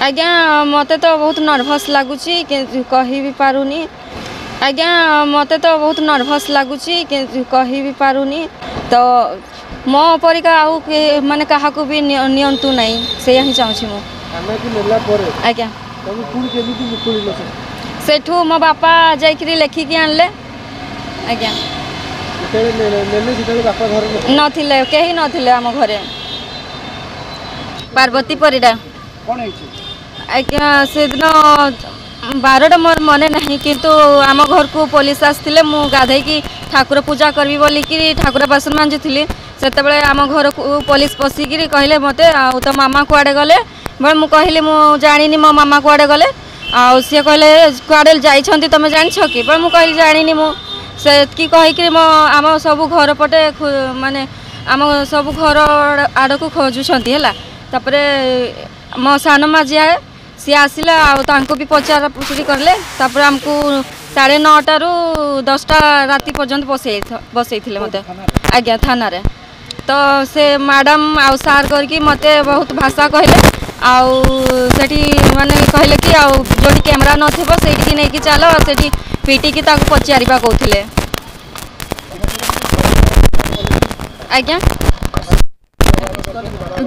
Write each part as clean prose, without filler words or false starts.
आज्ञा मत तो बहुत नर्भस लगुच कह भी पारुनी आज्ञा मत तो बहुत नर्भस लगुच कह भी पारुनी तो मो परिका आउ माने क्या भी नियंतु नहीं से ही चाहूँ आज्ञा सेठू मो बापा जाकि लेखिकी आनले आज्ञा नथिले कहीं नथिले आम घरे पार्वती परिडा आज्ञा से दिन 12टा मोर मने नहीं किंतु आम घर को पुलिस आसते मु गाधे ठाकुर पूजा करी बोलिकी ठाकुर बासन मांजुली से आम घर को पुलिस पशिकी कहले मत तो मामा कुआडे गले मुझे कहली मुझे जानी मो मामा कुआडे गले सी कहले कुआडे जाइछंती तमे जानछ कि मुझे कहली जानी से कहीकि मो आम सब घर पटे माने आम सब घर आड़ को खोजुंट है मो सान माँ जी है सी आसला भी पचारा पुचुरी करले आमको 9:30 रू 10टा राति पर्यंत बसई मत आज्ञा थाना रे तो से मैडम आउ सार करके मत बहुत भाषा कहले आठी माने कहले कि जोटी कैमरा नथिबो सेठी नहीं कि चलो सेठी पिटिकी पचारिबा कहते आज्ञा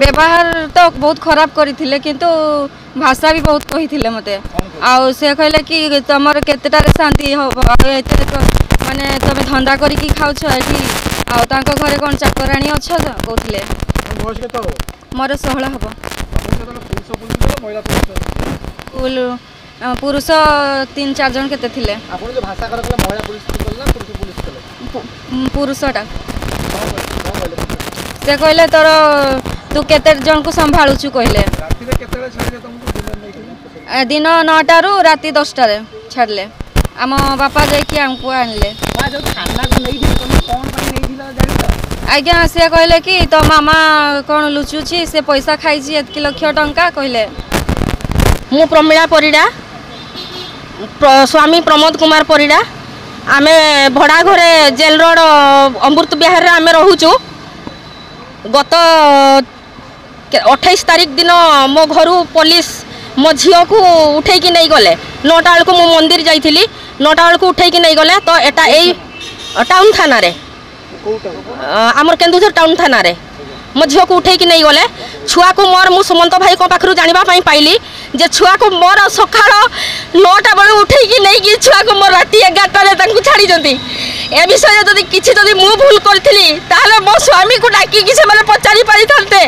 व्यवहार तो बहुत खराब करते किंतु भाषा भी बहुत कही मते आउ से कहले कि तुम केतटार शांति हम माने तुम धंदा करी खाऊछ ये घरे कौन चाकराणी अच्छ कहते मोर 16 हम पुरुष 3-4 जन केते थिले पुरुषटा से कहले तोर तू केते जन को संभालुछु कहले दिन 9टा रू राति 10टा रे छाड़ले आम बापा जाकि आमको आनले आज्ञा से कहले कि तो मामा कौन लुचुची से पैसा खाई 1 लाख टंका कहले मु प्रमिला परिडा स्वामी प्रमोद कुमार परिडा आमे भड़ा घरे जेल रोड अमृत विहार आम रोचु गत 28 तारीख दिन मो घर पुलिस मो झील को उठेकी नहीं गले 9टा बेलू मु मंदिर जाइली 9टा बेलू उठेकी नहीं गले तो एटा यही टाउन थाना रे आमर केन्दुझर टाउन थाना रे मो झील को उठेकी नहीं गले छुआ को मोर मु सुमंत भाई को पाखरु जानिबा पई पाइली जे छुआ को मोर सकाळ 9टा बेलू उठेकी नहीं कि छुआ को मोर राति 11टा रे तांकु छाड़ी जंती ए विषय जदि किछि जदि मु भूल करथिली ताले मो स्वामी को डाकी कि से माने पचारि पारि थानते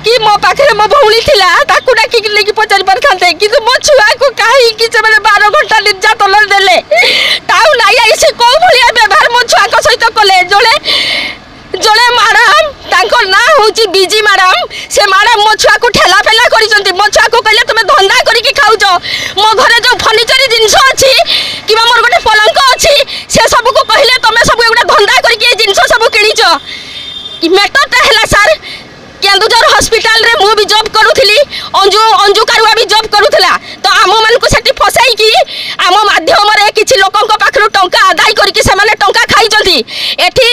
कि मो पाखरे मो भौणी थिला ताकु डाकी कि लेकि पचारि पारि थानते किंतु मो छुआ को काहे कि से माने 12 घंटा निर्यातन देले टाउन आई से को भलिया व्यवहार मो छुआ को सहित कले जोले मैडम तांको ना होची बीजी मैडम से मैडम मो छुआ को ठेला फेला करिसंती मो छुआ को कहले तुमे धंधा करी कि खाउजो मो घरे जो फर्नीचर जिंस अछि कि मोर गोटे पलंक अछि से सब को कहले तुमे सब एगुडा धंधा करी कि जिंस सब किनिचो ई मैटर ता हला सर केन्दुझर हॉस्पिटल रे मु भी जॉब करूथिली अंजू कारुआ भी जॉब करूथला तो आम मन को सेठी फसाई कि आम माध्यम रे किछि लोकन को पाखरु टंका आदाय करी कि से माने टंका खाइ जल्दी एठी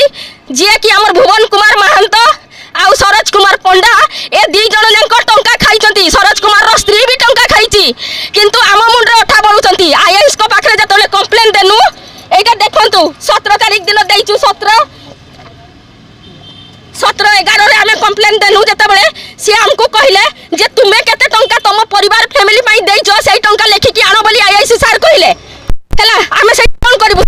जे कि हमर भुवन कुमार महंत आउ सरोज कुमार पंडा ए 2 जण नेंको टंका खाइचंती सरोज कुमार रो स्त्री भी टंका खाइची किंतु आम मुंडे अठा बळुचंती आईएएस को पाखरे जतले कंप्लेन देनु एटा देखंतु 17 तारिख दिन देइचु 17-11 रे हमें कंप्लेन देनु जतबेले से हमको कहले जे तुमे केते टंका तम परिवार फैमिली पई देइचो सेई टंका लेखि कि आनो बोली आईएएस सर कहले हला हमें से कोन करबु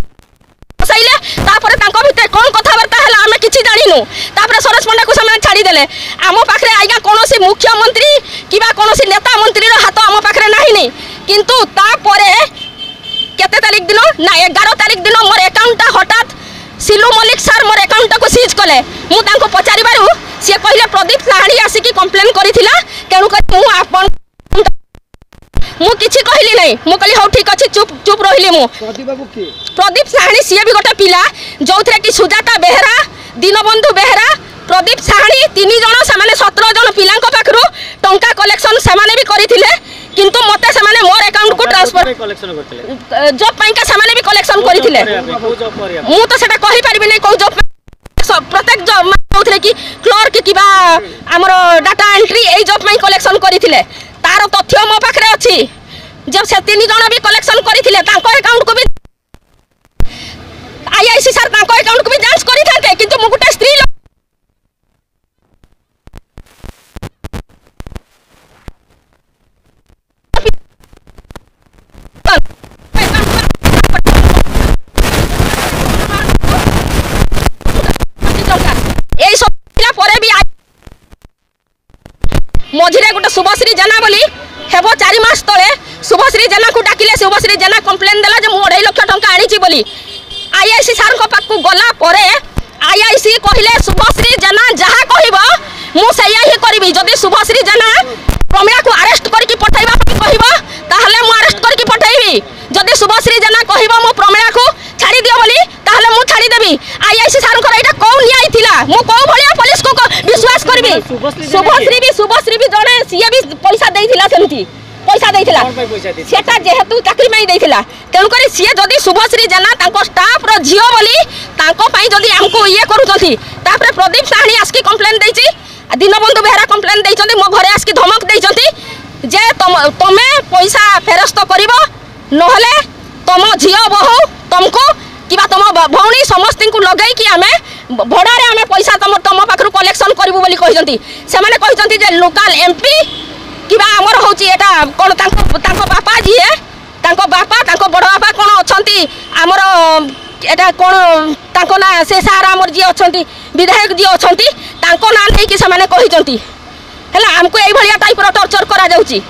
सैले तापर तांको भितर कोन कथावार्ता हला हमें किछि जानिनु तापर सरोज पंडा को समय छाड़ी देले आमो पाखरे आइगा कोनोसी मुख्यमंत्री किबा कोनोसी नेता मंत्री रो हाथ आमो पाखरे नाही नि किंतु तापरे केते तारीख दिन ना 11 तारीख दिन मोर अकाउंट हठात Silu Malik sir more account को सीज कले मु तांको पचारि बारू से कहले प्रदीप साहानी आसी कि कंप्लेन करिथिला केनु कि मु आपन मु किछि कहली नहीं मु कहली हो ठीक अछि चुप रहिली मु प्रदीप साहानी सीए भी गोटे पिला जोथरे कि सुजाता बेहरा दीनबंधु बेहरा प्रदीप साहानी 3 जण सामाने 17 जण पिलांको पाखरु टंका कलेक्शन सामाने भी करिथिले किंतु मते सामाने मोर अकाउंट को ट्रांसफर कलेक्शन करथिले जॉब पाई का सामाने भी कलेक्शन करिथिले मु तो सेटा कहि परिबि नै को जॉब प्रत्येक जॉब कहउथले कि क्लर्क किबा हमरो डाटा एंट्री ए जॉब पाई कलेक्शन करिथिले तार तथ्य मो पाखे अच्छी जब से 3 जन भी कलेक्शन करते अकाउंट को भी आईआईसी सर अकाउंट को भी जांच करते किंतु मु गोटे स्त्री मझे गोटे शुभश्री जेना बोली हेब 4 मास तले शुभश्री जेना को डाकिले शुभश्री जेना कंप्लेन देला जे मु 2.5 लाख टंका आनी बोली आईआईसी सर को पाक गला परे आईआईसी कहले शुभश्री जेना जहा कहबो मु सैया ही करबी जदी शुभश्री जेना प्रमिला को अरेस्ट करके पठाइबा कहबो ताहले मु अरेस्ट करके पठाइबी जदी शुभश्री जेना कहबो मु प्रमिला को छाड़ी दियो बोली ताहले मु छाड़ी देबी आईआईसी सर को एटा कौ न्याय थिला मु कौ भलिया पुलिस को विश्वास करबी शुभश्री भी जड़े सी भी पैसा देइथिला सेमती पैसा देइथिला सेटा जेहेतु चाकरी में देइथिला तेणुक सी जदि शुभश्री जेना तांको स्टाफ रो झियो बोली तांको पई जदि हमको ये करूछथि तापर प्रदीप साहनी आस्की कंप्लेन देइछि दीनबंधु बेहरा कंप्लेन देइछथि मो घरे आस्की धमक देइछथि जे तमे पैसा फेरस्त करिवो नहले तम झियो बहु तुमको किबा तम भौणी समस्त को लगई कि आमे भड़ारे आमे पैसा तम पाखरु कलेक्शन करिवु बोली कहिसंती से माने कहिसंती जे लोकल एमपी किबा हमर होची एटा कोन तांको बापा जिए तांको बापा तांको बड़ बापा कोन अछंती हमर एटा कोन तांको ना से सारा हमर जी अछंती विधायक जी अछंती तांको ना नै कि से माने कहिसंती हला हमको एई भलिया टाइप रो टॉर्चर करा जाउची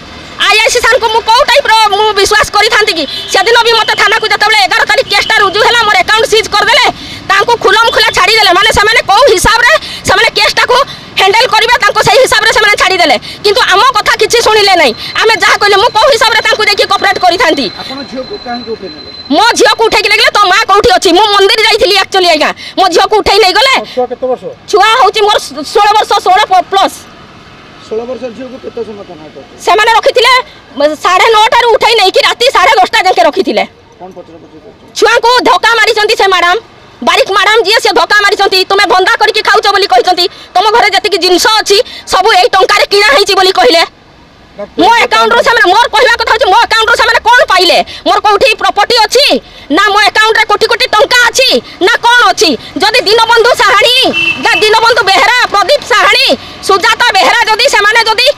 आईआईसी सर को मु को टाइप रो मु विश्वास करी थांती कि से दिन भी मते थाना को जतबले 11 तारिख केसटा रुजु हला मोर अकाउंट सीज कर देले तांको खुलम खुला छाड़ी देले माने से माने को हिसाब रे से माने केसटा को हैंडल करिवे तांको सही हिसाब रे से माने छाड़ी देले किंतु आम कथा किछि सुनिले नै आमे जहा कहले मु को हिसाब रे तांको देखि कोऑपरेट करी थांती आपन झियो को काहे को उठेले मो झियो को उठै के लगले तो मां कोठी अछि मु मंदिर जाइथिली एक्चुअली आइगा मो झियो को उठै नै गले छुआ केते वर्ष छुआ होची मोर 16 वर्ष 16 प्लस 16 वर्ष झियो को केते समय तना तो से माने रखिथिले 9:30 टारु उठै नै कि राती 10:30 जके रखिथिले कोन पचर छुआ को धोका मारी चंती से मैडम बारिक मैडम जी से धोका मारी चंती तुमे धंदा करके खाउछ बोली कहि चंती तुम घरे जति कि जिंस अछि सब एई टंका रे किना हेची बोली कहिले मो अकाउंट रो सामने मोर कहवा कथा अछि मो अकाउंट रो सामने कोन पाइले मोर कोठी प्रॉपर्टी अछि ना मो अकाउंट रे कोटी कोटी टंका अछि ना कोन अछि जदी दीनबंधु साहाणी दीनबंधु बेहरा प्रदीप साहाणी सुजाता बेहरा जदी से माने जदी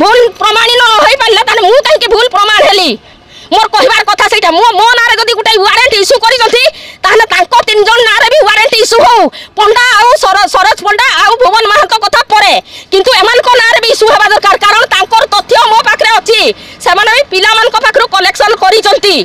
भूल प्रमाणित न होई पाइला तने मु काहे के भूल प्रमाण हेली मोर कहबार कथा सेटा मो नारे जदी गुटे वारंट इशू करि जथि ताहले तांको 3 जन नारे भी वारंट इशू हो पंडा आउ सरज पंडा आउ भुवन महंत कथा परे किंतु एमान को नारे भी इशू हेबा दरकार कारण तांकर तथ्य मो पाखरे अछि से माने पिला मान को पाखरु कलेक्शन करि जंती